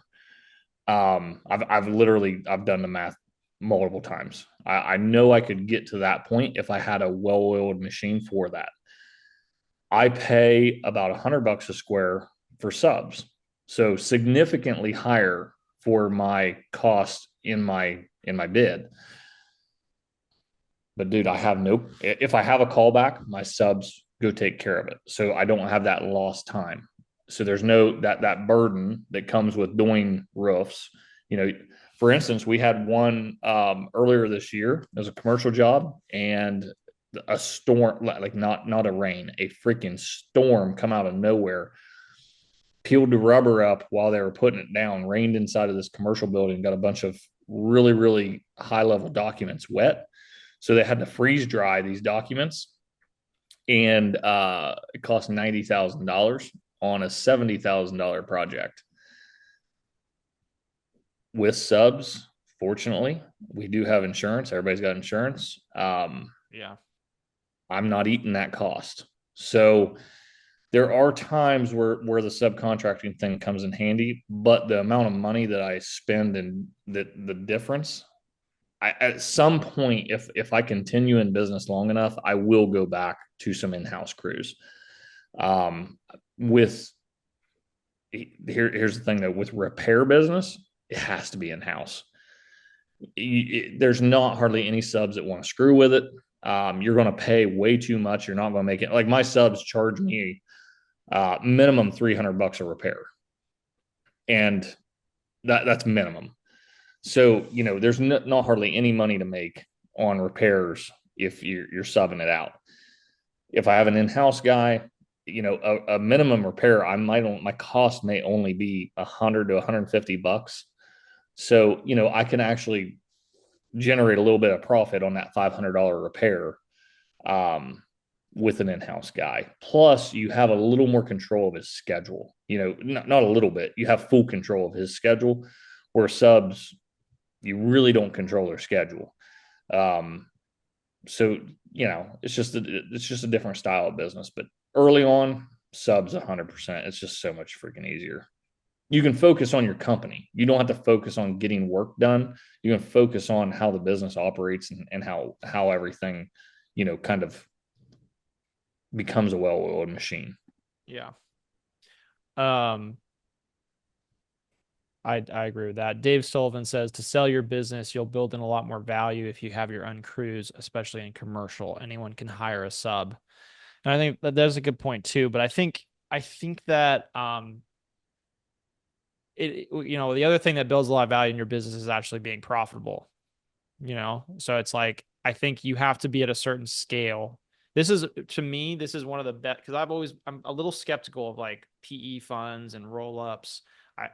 I've done the math multiple times. I know I could get to that point if I had a well-oiled machine for that. I pay about $100 a square for subs, so significantly higher for my cost in my bid. But dude, if I have a callback, my subs go take care of it. So I don't have that lost time. So there's no that burden that comes with doing roofs. For instance, we had one earlier this year as a commercial job, and a storm, like not a rain, a freaking storm come out of nowhere, peeled the rubber up while they were putting it down, rained inside of this commercial building, got a bunch of really, really high level documents wet. So they had to freeze dry these documents, and it cost $90,000 on a $70,000 project. With subs, fortunately, we do have insurance. Everybody's got insurance. yeah. I'm not eating that cost. So there are times where the subcontracting thing comes in handy, but the amount of money that I spend and the difference, at some point, if I continue in business long enough, I will go back to some in-house crews. With here's the thing though, with repair business, it has to be in-house. There's not hardly any subs that want to screw with it. you're going to pay way too much. You're not going to make it. Like my subs charge me minimum $300 a repair, and that's minimum. So there's not hardly any money to make on repairs if you're subbing it out. If I have an in-house guy, a minimum repair, my cost may only be 100 to 150 bucks. So I can actually generate a little bit of profit on that $500 repair, um, with an in-house guy. Plus, you have a little more control of his schedule. Not a little bit. You have full control of his schedule, where subs, you really don't control their schedule. Um, so it's just a different style of business. But early on, subs 100%. It's just so much freaking easier. You can focus on your company. You don't have to focus on getting work done. You can focus on how the business operates, and how everything, kind of becomes a well-oiled machine. Yeah. Um, I agree with that. Dave Sullivan says to sell your business, you'll build in a lot more value if you have your own crews, especially in commercial. Anyone can hire a sub. And I think that that's a good point too. But I think that the other thing that builds a lot of value in your business is actually being profitable. So it's like I think you have to be at a certain scale. This is to me, this is one of the best because I'm a little skeptical of like PE funds and roll ups.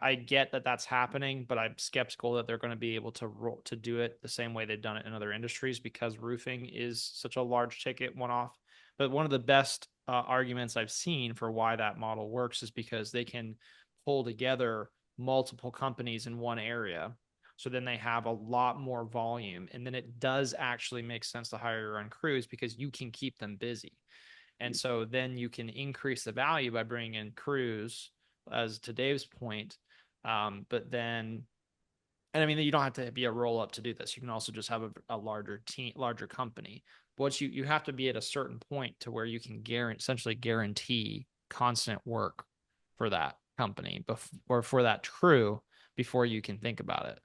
I get that that's happening, but I'm skeptical that they're going to be able to do it the same way they've done it in other industries because roofing is such a large ticket one off. But one of the best arguments I've seen for why that model works is because they can pull together multiple companies in one area, so then they have a lot more volume. And then it does actually make sense to hire your own crews because you can keep them busy. And so then you can increase the value by bringing in crews, as to Dave's point. But then, and I mean, you don't have to be a roll up to do this. You can also just have a larger team, larger company. But you have to be at a certain point to where you can essentially guarantee constant work for that company or for that crew before you can think about it.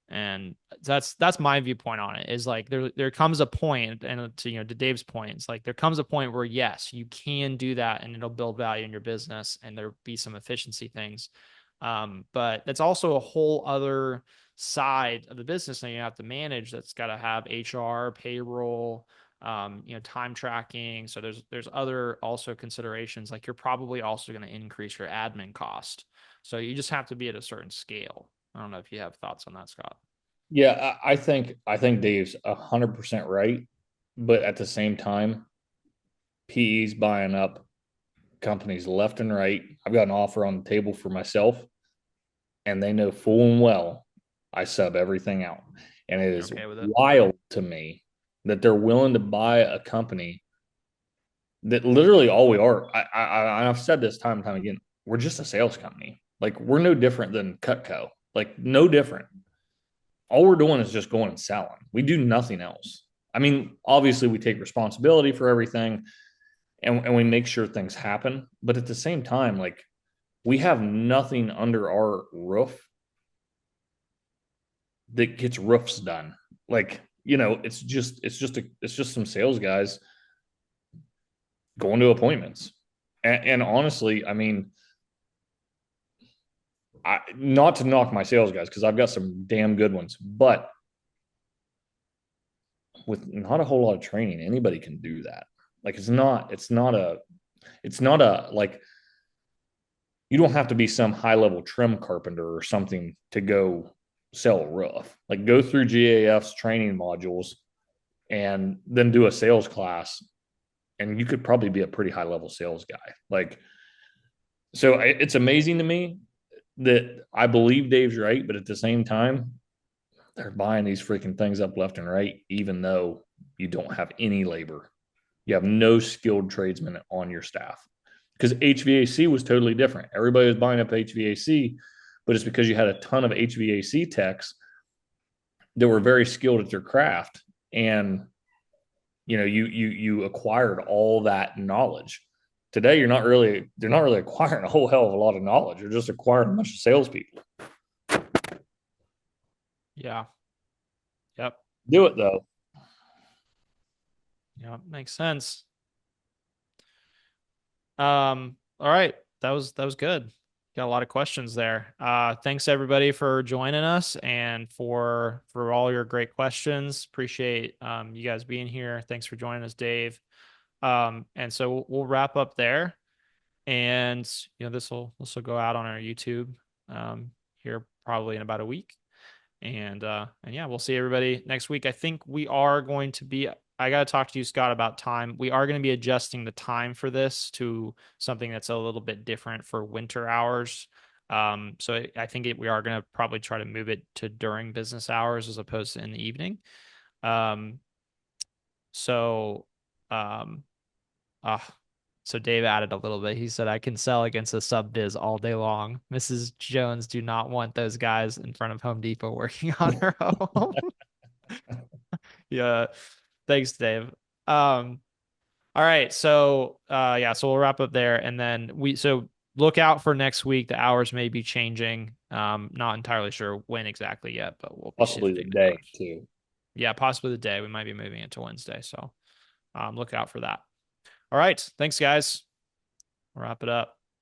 And that's my viewpoint on it, is like there comes a point, and to Dave's point, it's like there comes a point where yes, you can do that and it'll build value in your business and there'll be some efficiency things. But that's also a whole other side of the business that you have to manage, that's got to have HR, payroll, time tracking. So there's other also considerations, like you're probably also going to increase your admin cost. So you just have to be at a certain scale. I don't know if you have thoughts on that, Scott. Yeah, I think Dave's 100% right, but at the same time, PE's buying up companies left and right. I've got an offer on the table for myself, and they know full and well I sub everything out. And it You're is okay with it? wild to me that they're willing to buy a company that literally all we are. I've said this time and time again. We're just a sales company. Like we're no different than Cutco. Like no different. All we're doing is just going and selling. We do nothing else. I mean, obviously we take responsibility for everything, and we make sure things happen. But at the same time, like we have nothing under our roof that gets roofs done. Like, it's just some sales guys going to appointments. And honestly, I mean, not to knock my sales guys, because I've got some damn good ones, but with not a whole lot of training, anybody can do that. Like it's not a like, you don't have to be some high level trim carpenter or something to go sell a roof. Like go through GAF's training modules and then do a sales class, and you could probably be a pretty high level sales guy. Like, so it's amazing to me that I believe Dave's right, but at the same time, they're buying these freaking things up left and right, even though you don't have any labor. You have no skilled tradesmen on your staff, because HVAC was totally different. Everybody was buying up HVAC, but it's because you had a ton of HVAC techs that were very skilled at their craft, and you acquired all that knowledge. Today, they're not really acquiring a whole hell of a lot of knowledge. You're just acquiring a bunch of salespeople. Yeah. Yep. Do it though. Yeah, makes sense. All right. That was good. Got a lot of questions there. Thanks everybody for joining us and for all your great questions. Appreciate you guys being here. Thanks for joining us, Dave. And so we'll wrap up there. And this will go out on our YouTube here probably in about a week. And yeah, we'll see everybody next week. I think we are going to be I got to talk to you, Scott, about time. We are going to be adjusting the time for this to something that's a little bit different for winter hours. So I think we are going to probably try to move it to during business hours as opposed to in the evening. Um, so um, uh, so Dave added a little bit. He said, I can sell against a sub biz all day long. Mrs. Jones do not want those guys in front of Home Depot working on her home. Yeah. Thanks, Dave. All right. So we'll wrap up there. And then look out for next week. The hours may be changing. Not entirely sure when exactly yet, but we'll be Possibly the shifting the day hours. too. Yeah, possibly the day. We might be moving it to Wednesday. So look out for that. All right. Thanks, guys. We'll wrap it up.